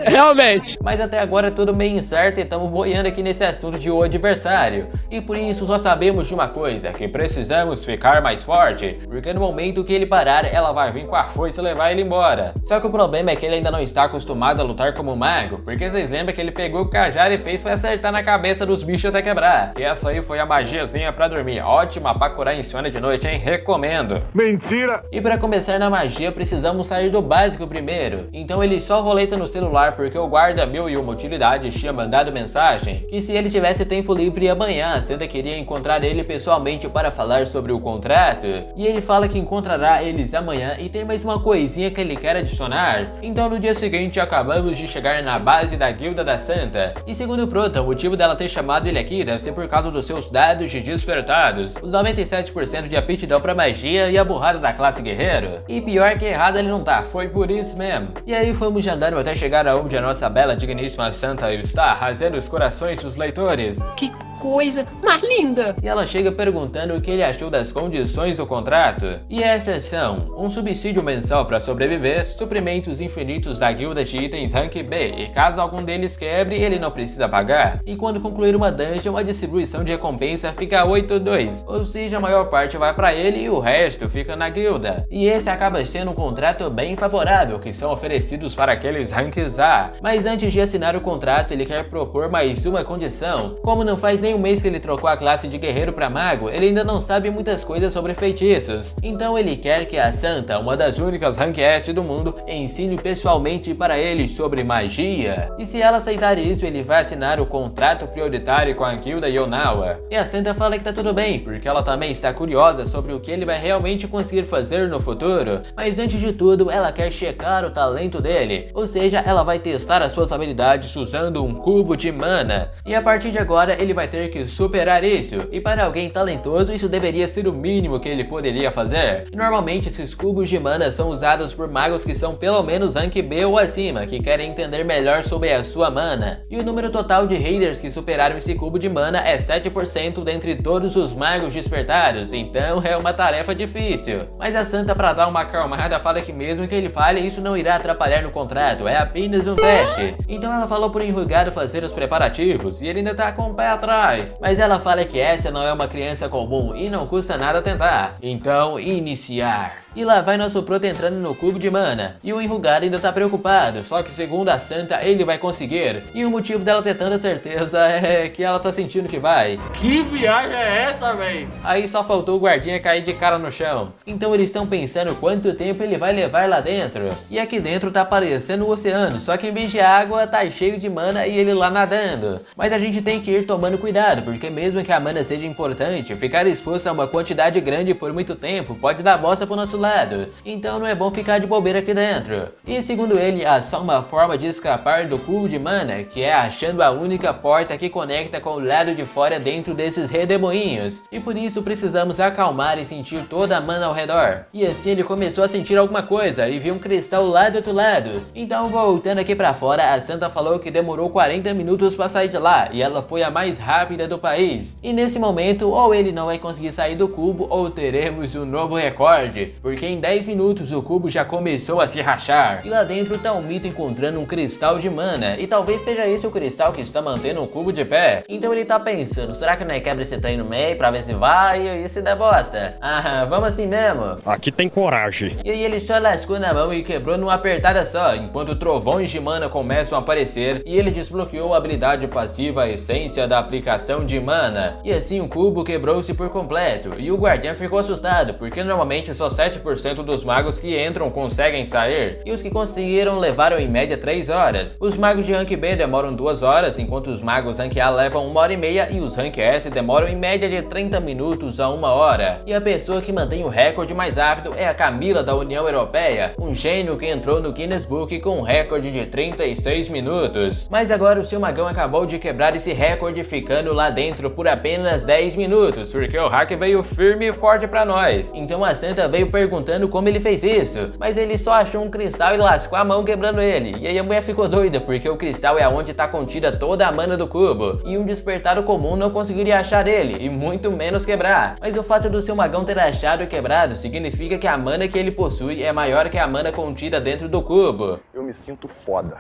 Realmente. Mas até agora é tudo meio incerto e estamos boiando aqui nesse assunto de o adversário. E por isso só sabemos de uma coisa, que precisamos ficar mais forte, porque no momento que ele parar, ela vai vir com a foice e levar ele embora. Só que o problema é que ele ainda não está acostumado a lutar como mago, porque vocês lembram que ele pegou o cajado e fez foi acertar na cabeça dos bichos até quebrar. E essa aí foi a magiazinha pra dormir, ótima pra curar insônia de noite, hein? Recomendo. Mentira! E para começar na magia, precisamos sair do básico primeiro. Então ele só roleta no celular porque o guarda 1001 utilidades tinha mandado mensagem que se ele tivesse tempo livre amanhã, a Santa queria encontrar ele pessoalmente para falar sobre o contrato. E ele fala que encontrará eles amanhã e tem mais uma coisinha que ele quer adicionar. Então no dia seguinte acabamos de chegar na base da Guilda da Santa. E segundo o Prota, o motivo dela ter chamado ele aqui deve ser por causa dos seus dados de despertados, os 97% de aptidão para magia e a burrada da classe guerreiro. E pior que errado ele não tá, foi por isso mesmo. E aí fomos andando até chegar aonde a nossa bela digníssima Santa está, rasgando os corações dos leitores. Que coisa mais linda! E ela chega perguntando o que ele achou das condições do contrato. E essas são: um subsídio mensal para sobreviver, suprimentos infinitos da guilda de itens rank B, e caso algum deles quebre, ele não precisa pagar. E quando concluir uma dungeon, a distribuição de recompensa fica 8-2, ou seja, a maior parte vai para ele e o resto fica na guilda. E esse acaba sendo um contrato bem favorável, que são oferecidos para aqueles ranks A. Mas antes de assinar o contrato, ele quer propor mais uma condição. Como não faz nem um mês que ele trocou a classe de guerreiro para mago, ele ainda não sabe muitas coisas sobre feitiços. Então ele quer que a Santa, uma das únicas rank S do mundo, ensine pessoalmente para ele sobre magia. E se ela aceitar isso, ele vai assinar o contrato prioritário com a guilda Yonawa. E a Santa fala que tá tudo bem, porque ela também está curiosa sobre o que ele vai realmente conseguir fazer no futuro. Mas antes de tudo, ela quer checar o talento dele, ou seja, ela vai testar as suas habilidades usando um cubo de mana. E a partir de agora, ele vai ter que superar isso, e para alguém talentoso isso deveria ser o mínimo que ele poderia fazer. E normalmente esses cubos de mana são usados por magos que são pelo menos rank B ou acima, que querem entender melhor sobre a sua mana. E o número total de raiders que superaram esse cubo de mana é 7% dentre todos os magos despertados, então é uma tarefa difícil. Mas a Santa, para dar uma acalmada, fala que mesmo que ele falhe, isso não irá atrapalhar no contrato, é apenas um teste. Então ela falou por enrugado fazer os preparativos, e ele ainda tá com o pé atrás. Mas ela fala que essa não é uma criança comum e não custa nada tentar. Então, iniciar. E lá vai nosso Prota entrando no cubo de mana. E o enrugado ainda tá preocupado, só que segundo a Santa, ele vai conseguir. E o motivo dela ter tanta certeza é que ela tá sentindo que vai. Que viagem é essa, véi? Aí só faltou o guardinha cair de cara no chão. Então eles estão pensando quanto tempo ele vai levar lá dentro. E aqui dentro tá parecendo o oceano, só que em vez de água tá cheio de mana e ele lá nadando. Mas a gente tem que ir tomando cuidado, porque mesmo que a mana seja importante, ficar exposto a uma quantidade grande por muito tempo pode dar bosta pro nosso lado. Então não é bom ficar de bobeira aqui dentro. E segundo ele, há só uma forma de escapar do cubo de mana, que é achando a única porta que conecta com o lado de fora dentro desses redemoinhos. E por isso precisamos acalmar e sentir toda a mana ao redor. E assim ele começou a sentir alguma coisa e viu um cristal lá do outro lado. Então voltando aqui pra fora, a Santa falou que demorou 40 minutos pra sair de lá e ela foi a mais rápida do país. E nesse momento, ou ele não vai conseguir sair do cubo ou teremos um novo recorde, porque em 10 minutos o cubo já começou a se rachar. E lá dentro tá um mito encontrando um cristal de mana, e talvez seja esse o cristal que está mantendo o cubo de pé. Então ele tá pensando, será que nós quebra esse trem no meio pra ver se vai e se der bosta? Ah, vamos assim mesmo. Aqui tem coragem. E aí ele só lascou na mão e quebrou numa apertada só, enquanto trovões de mana começam a aparecer e ele desbloqueou a habilidade passiva Essência da aplicação de mana. E assim o cubo quebrou-se por completo e o guardião ficou assustado, porque normalmente só 7% dos magos que entram conseguem sair, e os que conseguiram levaram em média 3 horas. Os magos de rank B demoram 2 horas, enquanto os magos rank A levam 1h30 e os rank S demoram em média de 30 minutos a 1 hora. E a pessoa que mantém o recorde mais rápido é a Camila da União Europeia, um gênio que entrou no Guinness Book com um recorde de 36 minutos. Mas agora o seu magão acabou de quebrar esse recorde ficando lá dentro por apenas 10 minutos, porque o hack veio firme e forte pra nós. Então a Santa veio perguntando como ele fez isso, mas ele só achou um cristal e lascou a mão quebrando ele. E aí a mulher ficou doida, porque o cristal é onde tá contida toda a mana do cubo, e um despertado comum não conseguiria achar ele, e muito menos quebrar. Mas o fato do seu magão ter achado e quebrado significa que a mana que ele possui é maior que a mana contida dentro do cubo. Eu me sinto foda.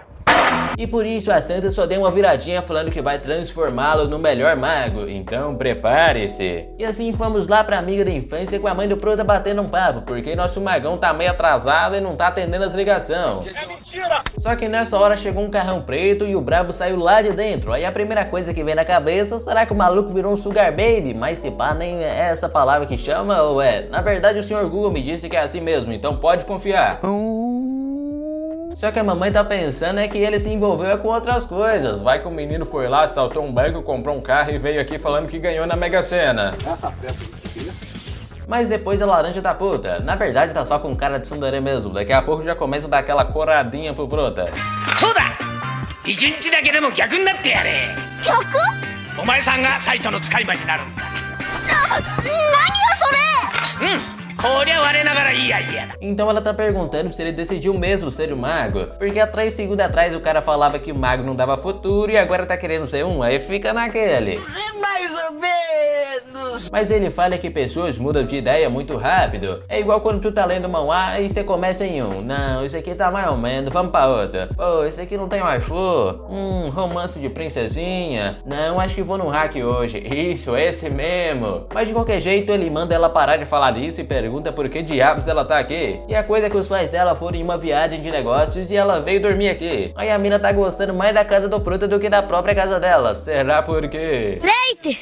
E por isso a Santa só deu uma viradinha falando que vai transformá-lo no melhor mago, então prepare-se. E assim fomos lá pra amiga da infância com a mãe do Prota batendo um papo, porque nosso magão tá meio atrasado e não tá atendendo as ligações. É mentira! Só que nessa hora chegou um carrão preto e o brabo saiu lá de dentro. Aí a primeira coisa que vem na cabeça, será que o maluco virou um sugar baby? Mas se pá, nem é essa palavra que chama, ou é? Na verdade o senhor Google me disse que é assim mesmo, então pode confiar. Só que a mamãe tá pensando é que ele se envolveu com outras coisas. Vai que o menino foi lá, assaltou um banco, comprou um carro e veio aqui falando que ganhou na Mega Sena. Essa peça que você queria? Mas depois a laranja tá puta. Na verdade tá só com cara de tsundere mesmo. Daqui a pouco já começa a dar aquela coradinha pro Prota. Então ela tá perguntando se ele decidiu mesmo ser um mago, porque há 3 segundos atrás o cara falava que o mago não dava futuro e agora tá querendo ser um, aí fica naquele. Mais ou menos. Mas ele fala que pessoas mudam de ideia muito rápido. É igual quando tu tá lendo mangá e você começa em um. Não, isso aqui tá mais ou menos, vamos pra outra. Pô, esse aqui não tem mais flor. Romance de princesinha. Não, acho que vou no hack hoje. Isso, esse mesmo. Mas de qualquer jeito ele manda ela parar de falar disso e pergunta por que diabos ela tá aqui. E a coisa é que os pais dela foram em uma viagem de negócios e ela veio dormir aqui. Aí a mina tá gostando mais da casa do Prota do que da própria casa dela. Será por quê?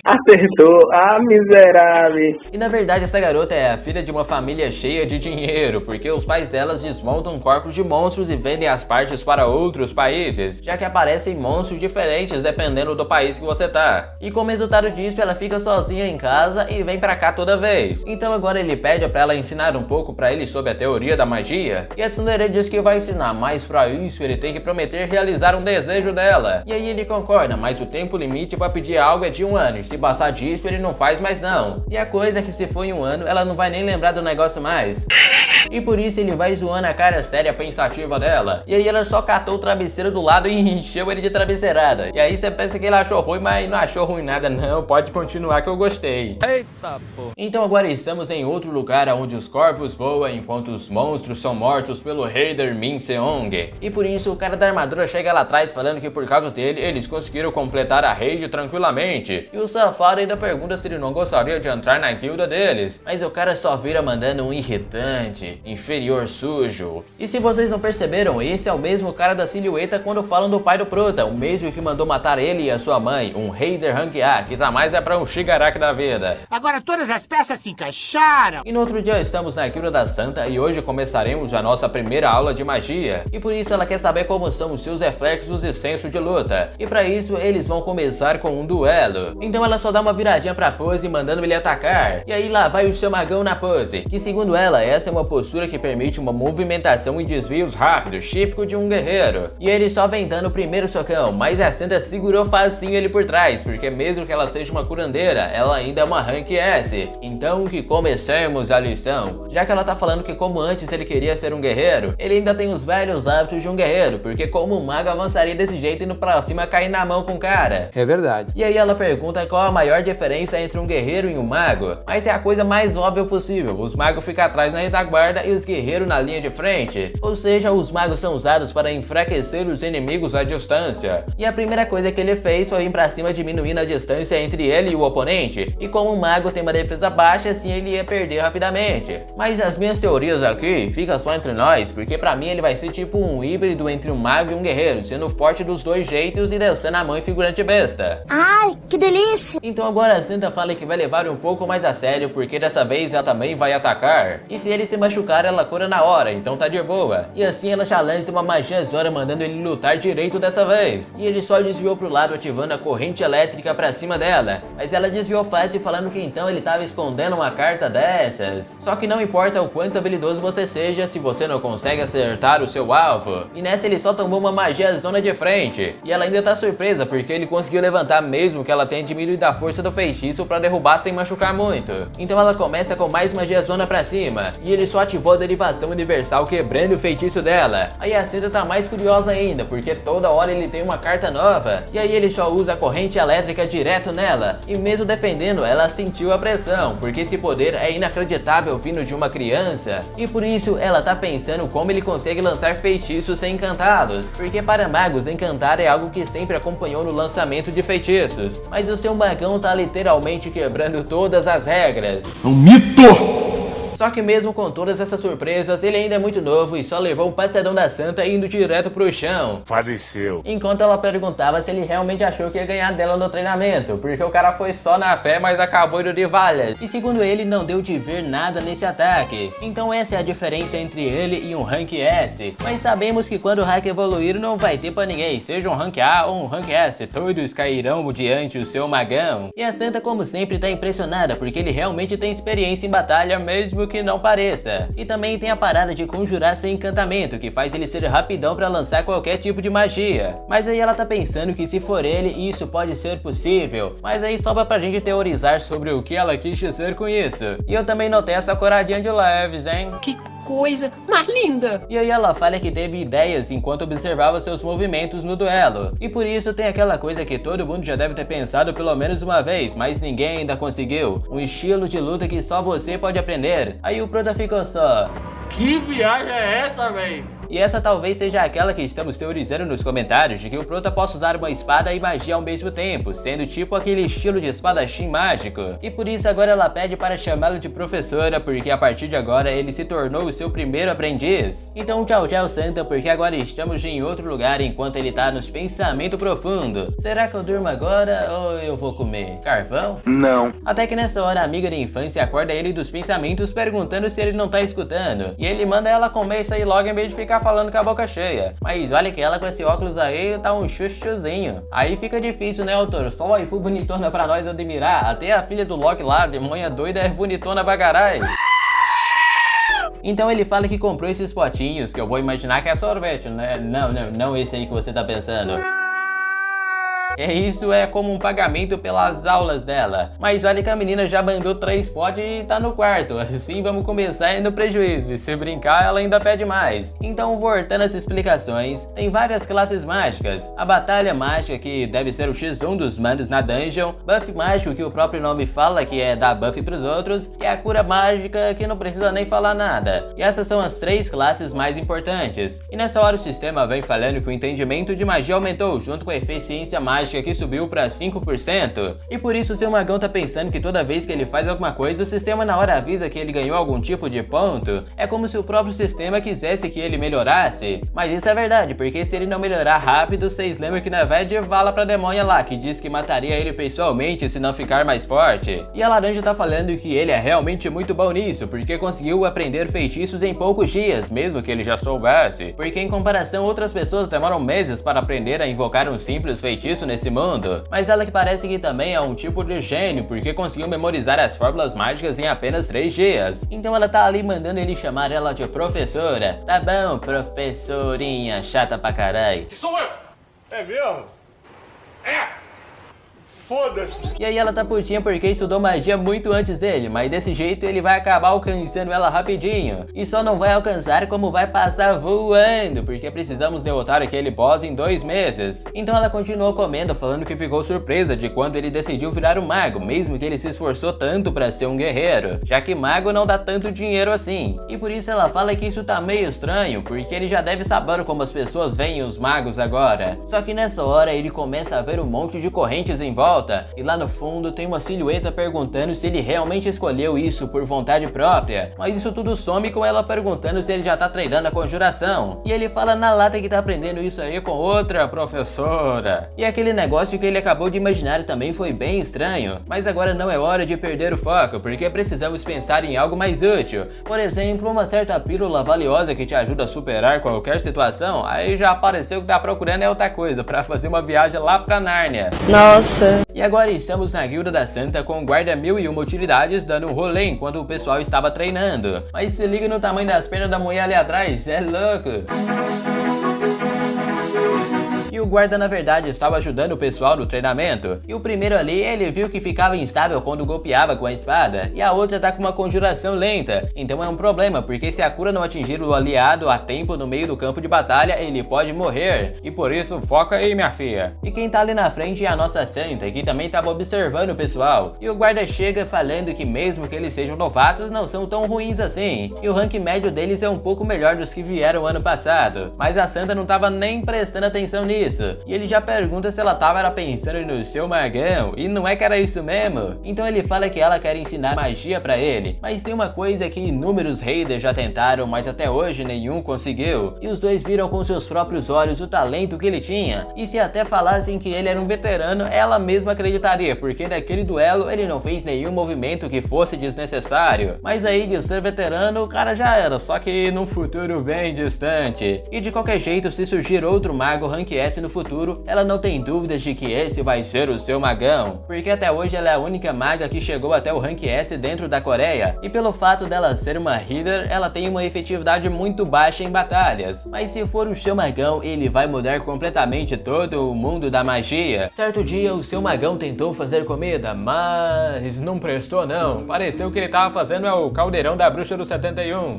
Acertou, miserável. E na verdade essa garota é a filha de uma família cheia de dinheiro, porque os pais delas desmontam corpos de monstros e vendem as partes para outros países, já que aparecem monstros diferentes dependendo do país que você tá. E como resultado disso, ela fica sozinha em casa e vem pra cá toda vez. Então agora ele pede pra ela ensinar um pouco pra ele sobre a teoria da magia, e a tsundere diz que vai ensinar, mas pra isso ele tem que prometer realizar um desejo dela. E aí ele concorda, mas o tempo limite pra pedir algo é de 1 ano, e se passar disso ele não faz mais não. E a coisa é que se for em 1 ano, ela não vai nem lembrar do negócio mais. E por isso ele vai zoando a cara séria pensativa dela. E aí ela só catou o travesseiro do lado e encheu ele de travesseirada. E aí você pensa que ele achou ruim, mas não achou ruim nada não. Pode continuar que eu gostei. Eita, pô. Então agora estamos em outro lugar lugar onde os corvos voam enquanto os monstros são mortos pelo Raider Min Seong. E por isso o cara da armadura chega lá atrás falando que por causa dele eles conseguiram completar a raid tranquilamente. E o safado ainda pergunta se ele não gostaria de entrar na guilda deles, mas o cara só vira mandando um irritante, inferior sujo. E se vocês não perceberam, esse é o mesmo cara da silhueta quando falam do pai do prota, o mesmo que mandou matar ele e a sua mãe, um Raider Rank A, que tá mais é pra um Shigaraki da vida. Agora todas as peças se encaixaram. E no outro dia estamos na guilda da Santa e hoje começaremos a nossa primeira aula de magia. E por isso ela quer saber como são os seus reflexos e senso de luta. E pra isso eles vão começar com um duelo. Então ela só dá uma viradinha pra pose mandando ele atacar. E aí lá vai o seu magão na pose, que segundo ela essa é uma postura que permite uma movimentação e desvios rápidos, típico de um guerreiro. E ele só vem dando o primeiro socão, mas a Santa segurou facinho ele por trás, porque mesmo que ela seja uma curandeira, ela ainda é uma Rank S. Então que comecemos a lição. Já que ela tá falando que como antes ele queria ser um guerreiro, ele ainda tem os velhos hábitos de um guerreiro, porque como um mago avançaria desse jeito indo pra cima cair na mão com o cara. É verdade. E aí ela pergunta qual a maior diferença entre um guerreiro e um mago, mas é a coisa mais óbvia possível, os magos ficam atrás na retaguarda e os guerreiros na linha de frente, ou seja, os magos são usados para enfraquecer os inimigos à distância. E a primeira coisa que ele fez foi ir pra cima diminuindo a distância entre ele e o oponente, e como o mago tem uma defesa baixa, assim ele ia perder rapidamente. Mas as minhas teorias aqui ficam só entre nós, porque pra mim ele vai ser tipo um híbrido entre um mago e um guerreiro, sendo forte dos dois jeitos e dançando a mãe figurante besta. Ai, que delícia! Então agora a Santa fala que vai levar um pouco mais a sério, porque dessa vez ela também vai atacar. E se ele se machucar, ela cura na hora, então tá de boa. E assim ela já lança uma magia zona mandando ele lutar direito dessa vez. E ele só desviou pro lado ativando a corrente elétrica pra cima dela. Mas ela desviou fácil falando que então ele tava escondendo uma carta dessas. Só que não importa o quanto habilidoso você seja, se você não consegue acertar o seu alvo. E nessa ele só tomou uma magia zona de frente. E ela ainda tá surpresa porque ele conseguiu levantar mesmo que ela tenha diminuído a força do feitiço pra derrubar sem machucar muito. Então ela começa com mais magia zona pra cima. E ele só ativou a derivação universal quebrando o feitiço dela. Aí a Santa tá mais curiosa ainda, porque toda hora ele tem uma carta nova. E aí ele só usa a corrente elétrica direto nela. E mesmo defendendo, ela sentiu a pressão, porque esse poder é inacreditável vindo de uma criança. E por isso ela tá pensando como ele consegue lançar feitiços sem encantá-los. Porque para magos, encantar é algo que sempre acompanhou no lançamento de feitiços. Mas o seu magão tá literalmente quebrando todas as regras. É um mito! Só que mesmo com todas essas surpresas, ele ainda é muito novo e só levou um passadão da Santa indo direto pro chão. Faleceu. Enquanto ela perguntava se ele realmente achou que ia ganhar dela no treinamento, porque o cara foi só na fé, mas acabou indo de valhas. E segundo ele, não deu de ver nada nesse ataque. Então essa é a diferença entre ele e um Rank S. Mas sabemos que quando o hack evoluir, não vai ter pra ninguém, seja um Rank A ou um Rank S, todos cairão diante do seu magão. E a Santa, como sempre, tá impressionada, porque ele realmente tem experiência em batalha, mesmo que não pareça. E também tem a parada de conjurar sem encantamento, que faz ele ser rapidão pra lançar qualquer tipo de magia. Mas aí ela tá pensando que se for ele, isso pode ser possível. Mas aí sobra pra gente teorizar sobre o que ela quis dizer com isso. E eu também notei essa coradinha de leves, hein? Que coisa mais linda! E aí ela fala que teve ideias enquanto observava seus movimentos no duelo. E por isso tem aquela coisa que todo mundo já deve ter pensado pelo menos uma vez, mas ninguém ainda conseguiu. Um estilo de luta que só você pode aprender. Aí o prota ficou só... Que viagem é essa, véi? E essa talvez seja aquela que estamos teorizando nos comentários, de que o prota possa usar uma espada e magia ao mesmo tempo, sendo tipo aquele estilo de espadachim mágico. E por isso agora ela pede para chamá-lo de professora, porque a partir de agora ele se tornou o seu primeiro aprendiz. Então tchau tchau Santa, porque agora estamos em outro lugar enquanto ele tá nos pensamentos profundos. Será que eu durmo agora ou eu vou comer carvão? Não. Até que nessa hora a amiga de infância acorda ele dos pensamentos perguntando se ele não tá escutando. E ele manda ela comer isso aí logo em vez de ficar falando com a boca cheia. Mas olha que ela com esse óculos aí tá um chuchuzinho. Aí fica difícil, né, autor? Só o waifu bonitona pra nós admirar. Até a filha do Loki lá, demônia doida, é bonitona bagarai. Então ele fala que comprou esses potinhos, que eu vou imaginar que é sorvete, né? Não esse aí que você tá pensando. Isso é como um pagamento pelas aulas dela. Mas olha que a menina já mandou 3 potes e tá no quarto. Assim vamos começar no prejuízo. E se brincar, ela ainda pede mais. Então, voltando às explicações, tem várias classes mágicas. A batalha mágica, que deve ser o X1 dos manos na dungeon. Buff mágico, que o próprio nome fala que é dar buff pros outros. E a cura mágica, que não precisa nem falar nada. E essas são as 3 classes mais importantes. E nessa hora o sistema vem falando que o entendimento de magia aumentou, junto com a eficiência mágica que subiu para 5%. E por isso o seu magão tá pensando que toda vez que ele faz alguma coisa, o sistema na hora avisa que ele ganhou algum tipo de ponto. É como se o próprio sistema quisesse que ele melhorasse. Mas isso é verdade, porque se ele não melhorar rápido, vocês lembram que na verdade vala pra demônia lá, que diz que mataria ele pessoalmente se não ficar mais forte. E a laranja tá falando que ele é realmente muito bom nisso, porque conseguiu aprender feitiços em poucos dias, mesmo que ele já soubesse. Porque em comparação, outras pessoas demoram meses para aprender a invocar um simples feitiço nesse mundo. Mas ela que parece que também é um tipo de gênio, porque conseguiu memorizar as fórmulas mágicas em apenas 3 dias. Então ela tá ali mandando ele chamar ela de professora. Tá bom, professorinha chata pra caralho. Que sou eu? É mesmo? É! Foda-se! E aí ela tá putinha porque estudou magia muito antes dele, mas desse jeito ele vai acabar alcançando ela rapidinho. E só não vai alcançar como vai passar voando, porque precisamos derrotar aquele boss em 2 meses. Então ela continuou comendo, falando que ficou surpresa de quando ele decidiu virar um mago, mesmo que ele se esforçou tanto pra ser um guerreiro, já que mago não dá tanto dinheiro assim. E por isso ela fala que isso tá meio estranho, porque ele já deve saber como as pessoas veem os magos agora. Só que nessa hora ele começa a ver um monte de correntes em volta. E lá no fundo tem uma silhueta perguntando se ele realmente escolheu isso por vontade própria. Mas isso tudo some com ela perguntando se ele já tá treinando a conjuração. E ele fala na lata que tá aprendendo isso aí com outra professora. E aquele negócio que ele acabou de imaginar também foi bem estranho. Mas agora não é hora de perder o foco, porque precisamos pensar em algo mais útil. Por exemplo, uma certa pílula valiosa que te ajuda a superar qualquer situação. Aí já apareceu que tá procurando é outra coisa, pra fazer uma viagem lá pra Nárnia. Nossa! E agora estamos na Guilda da Santa com o guarda 1001 utilidades dando um rolê enquanto o pessoal estava treinando. Mas se liga no tamanho das pernas da mulher ali atrás, é louco! E o guarda na verdade estava ajudando o pessoal no treinamento. E o primeiro ali, ele viu que ficava instável quando golpeava com a espada. E a outra tá com uma conjuração lenta. Então é um problema, porque se a cura não atingir o aliado a tempo no meio do campo de batalha, ele pode morrer. E por isso, foca aí, minha filha. E quem tá ali na frente é a nossa santa, que também tava observando o pessoal. E o guarda chega falando que mesmo que eles sejam novatos, não são tão ruins assim. E o rank médio deles é um pouco melhor dos que vieram ano passado. Mas a santa não tava nem prestando atenção nisso. E ele já pergunta se ela tava pensando no seu magão, e não é que era isso mesmo. Então ele fala que ela quer ensinar magia pra ele, mas tem uma coisa que inúmeros raiders já tentaram, mas até hoje nenhum conseguiu. E os dois viram com seus próprios olhos o talento que ele tinha, e se até falassem que ele era um veterano, ela mesma acreditaria, porque naquele duelo ele não fez nenhum movimento que fosse desnecessário. Mas aí de ser veterano, o cara já era, só que num futuro bem distante. E de qualquer jeito, se surgir outro mago rank S no futuro, ela não tem dúvidas de que esse vai ser o seu magão, porque até hoje ela é a única maga que chegou até o rank S dentro da Coreia, e pelo fato dela ser uma healer, ela tem uma efetividade muito baixa em batalhas. Mas se for o seu magão, ele vai mudar completamente todo o mundo da magia. Certo dia, o seu magão tentou fazer comida, mas não prestou não. Pareceu que ele tava fazendo o caldeirão da bruxa do 71.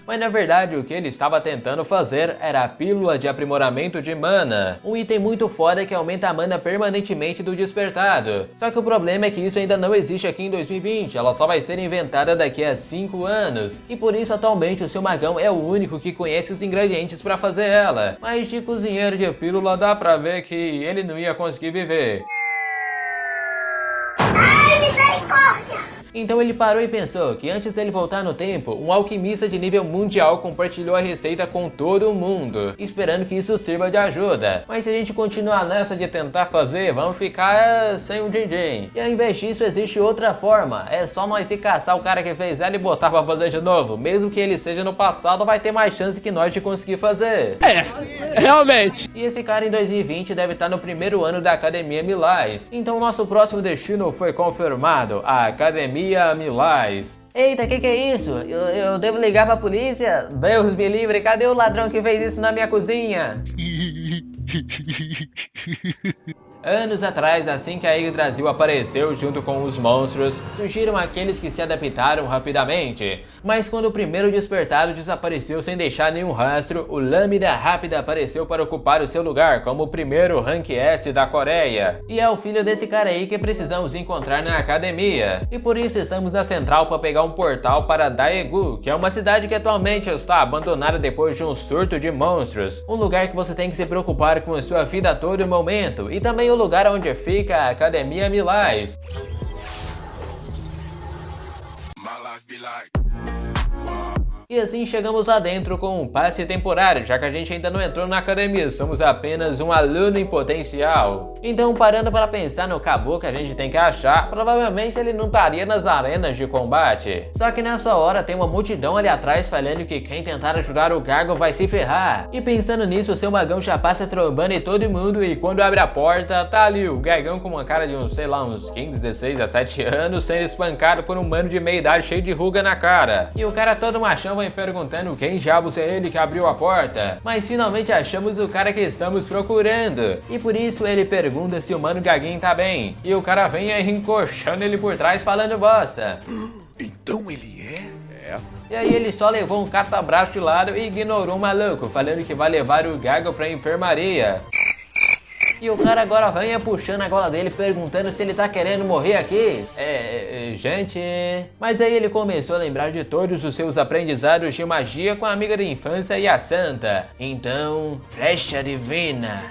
Mas na verdade o que ele estava tentando fazer era a pílula de aprimoramento de mana, um item muito foda que aumenta a mana permanentemente do despertado. Só que o problema é que isso ainda não existe aqui em 2020, ela só vai ser inventada daqui a 5 anos. E por isso atualmente o seu magão é o único que conhece os ingredientes para fazer ela. Mas de cozinheiro de pílula dá pra ver que ele não ia conseguir viver. Então ele parou e pensou que antes dele voltar no tempo, um alquimista de nível mundial compartilhou a receita com todo mundo, esperando que isso sirva de ajuda. Mas se a gente continuar nessa de tentar fazer, vamos ficar sem um din-din. E ao invés disso existe outra forma, é só nós ir caçar o cara que fez ela e botar pra fazer de novo. Mesmo que ele seja no passado, vai ter mais chance que nós de conseguir fazer. Realmente. E esse cara em 2020 deve estar no primeiro ano da Academia Milais. Então nosso próximo destino foi confirmado, a Academia Milais. Eita, que é isso? Eu devo ligar pra polícia? Deus me livre, cadê o ladrão que fez isso na minha cozinha? Anos atrás, assim que a Yggdrasil apareceu junto com os monstros, surgiram aqueles que se adaptaram rapidamente. Mas quando o primeiro despertado desapareceu sem deixar nenhum rastro, o Lâmina Rápida apareceu para ocupar o seu lugar como o primeiro Rank S da Coreia. E é o filho desse cara aí que precisamos encontrar na academia. E por isso estamos na central para pegar um portal para Daegu, que é uma cidade que atualmente está abandonada depois de um surto de monstros. Um lugar que você tem que se preocupar com a sua vida a todo momento. E também o lugar onde fica a Academia Milais. E assim chegamos lá dentro com um passe temporário, já que a gente ainda não entrou na academia, somos apenas um aluno em potencial. Então, parando para pensar no caboclo que a gente tem que achar, provavelmente ele não estaria nas arenas de combate. Só que nessa hora tem uma multidão ali atrás falando que quem tentar ajudar o Gargo vai se ferrar. E pensando nisso, o seu magão já passa trombando em todo mundo e quando abre a porta, tá ali o Gargão com uma cara de uns, sei lá, uns 15, 16, 17 anos, sendo espancado por um mano de meia idade cheio de ruga na cara. E o cara todo machão vai perguntando quem diabos é ele que abriu a porta, mas finalmente achamos o cara que estamos procurando, e por isso ele pergunta se o mano Gaguinho tá bem, e o cara vem aí encoxando ele por trás falando bosta. Então ele é? E aí ele só levou um catabraço de lado e ignorou o maluco, falando que vai levar o Gago pra enfermaria. E o cara agora vem puxando a gola dele, perguntando se ele tá querendo morrer aqui. Gente... Mas aí ele começou a lembrar de todos os seus aprendizados de magia com a amiga de infância e a santa. Então, flecha divina.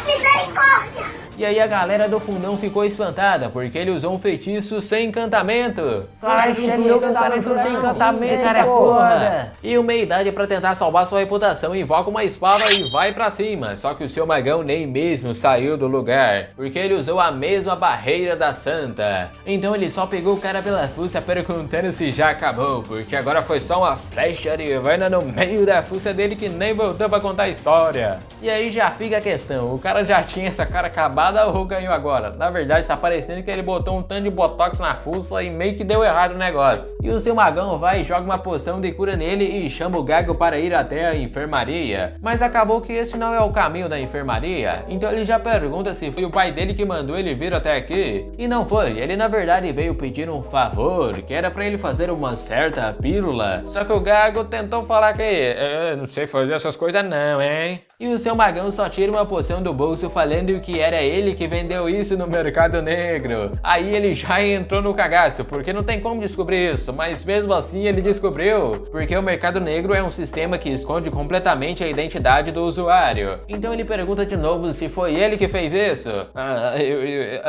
Misericórdia! E aí a galera do fundão ficou espantada, porque ele usou um feitiço sem encantamento. Flecha de encantamento sem encantamento, esse cara é foda. E o meia-idade, pra tentar salvar sua reputação, invoca uma espada e vai pra cima. Só que o seu magão nem mesmo saiu do lugar, porque ele usou a mesma barreira da santa. Então ele só pegou o cara pela fuça perguntando se já acabou, porque agora foi só uma flecha divina no meio da fuça dele que nem voltou pra contar a história. E aí já fica a questão, o cara já tinha essa cara acabada ou ganhou agora? Na verdade tá parecendo que ele botou um tanto de botox na fuça e meio que deu errado o negócio. E o seu magão vai e joga uma poção de cura nele e chama o Gago para ir até a enfermaria. Mas acabou que esse não é o caminho da enfermaria, então ele já pergunta se foi o pai dele que mandou ele vir até aqui. E não foi, ele na verdade veio pedir um favor, que era pra ele fazer uma certa pílula. Só que o Gago tentou falar que não sei fazer essas coisas não, hein? E o seu magão só tira uma poção do bolso falando que era ele que vendeu isso no mercado negro. Aí ele já entrou no cagaço, porque não tem como descobrir isso, mas mesmo assim ele descobriu, porque o mercado negro é um sistema que esconde completamente a identidade do usuário. Então ele pergunta de novo se foi ele que fez isso.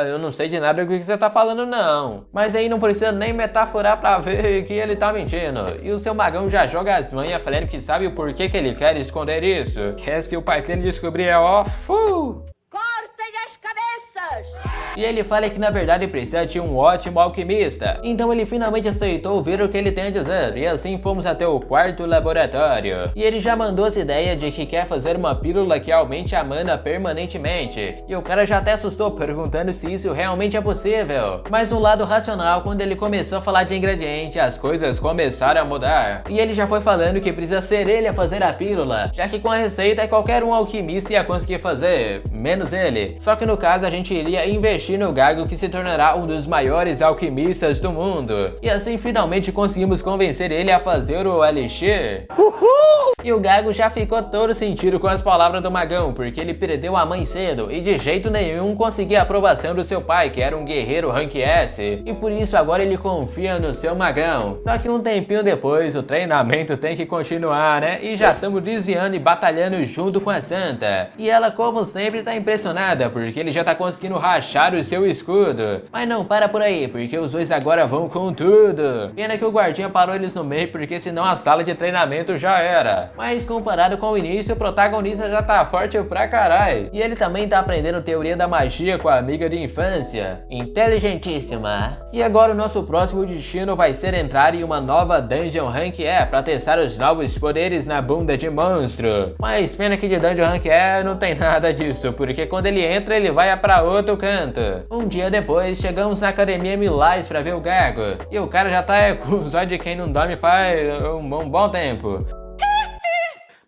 Eu não sei de nada do que você tá falando não. Mas aí não precisa nem metaforar pra ver que ele tá mentindo. E o seu magão já joga as manhas falando que sabe o porquê que ele quer esconder isso. Que se o pai dele descobrir é Cortem as cabeças! E ele fala que na verdade precisa de um ótimo alquimista. Então ele finalmente aceitou ouvir o que ele tem a dizer. E assim fomos até o quarto laboratório. E ele já mandou essa ideia de que quer fazer uma pílula que aumente a mana permanentemente. E o cara já até assustou perguntando se isso realmente é possível. Mas no lado racional, quando ele começou a falar de ingrediente, as coisas começaram a mudar. E ele já foi falando que precisa ser ele a fazer a pílula, já que com a receita qualquer um alquimista ia conseguir fazer, menos ele. Só que no caso a gente iria investir no Gago, que se tornará um dos maiores alquimistas do mundo. E assim finalmente conseguimos convencer ele a fazer o elixir. Uhul! E o Gago já ficou todo sentido com as palavras do magão, porque ele perdeu a mãe cedo e de jeito nenhum conseguia a aprovação do seu pai, que era um guerreiro rank S. E por isso agora ele confia no seu magão. Só que um tempinho depois o treinamento tem que continuar, né? E já estamos desviando e batalhando junto com a santa. E ela, como sempre, tá impressionada, porque ele já tá conseguindo rachar o seu escudo. Mas não para por aí, porque os dois agora vão com tudo. Pena que o guardinha parou eles no meio, porque senão a sala de treinamento já era. Mas comparado com o início, o protagonista já tá forte pra caralho. E ele também tá aprendendo teoria da magia com a amiga de infância. Inteligentíssima. E agora o nosso próximo destino vai ser entrar em uma nova Dungeon Rank E pra testar os novos poderes na bunda de monstro. Mas pena que de Dungeon Rank E não tem nada disso, porque quando ele entra ele vai pra outro canto. Um dia depois, chegamos na Academia Milais pra ver o Gago. E o cara já tá com os olhos de quem não dorme faz um bom tempo.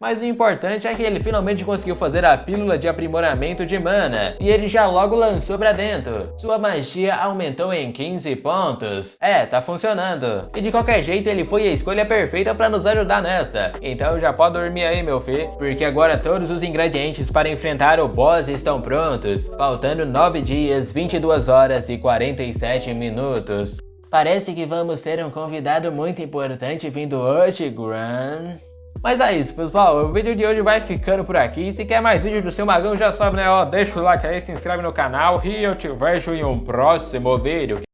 Mas o importante é que ele finalmente conseguiu fazer a pílula de aprimoramento de mana, e ele já logo lançou pra dentro. Sua magia aumentou em 15 pontos. Tá funcionando. E de qualquer jeito ele foi a escolha perfeita pra nos ajudar nessa. Então já pode dormir aí, meu filho, porque agora todos os ingredientes para enfrentar o boss estão prontos, faltando 9 dias, 22 horas e 47 minutos. Parece que vamos ter um convidado muito importante vindo hoje, Gran. Mas é isso, pessoal, o vídeo de hoje vai ficando por aqui. Se quer mais vídeos do seu magão, já sabe, né? Deixa o like aí, se inscreve no canal e eu te vejo em um próximo vídeo.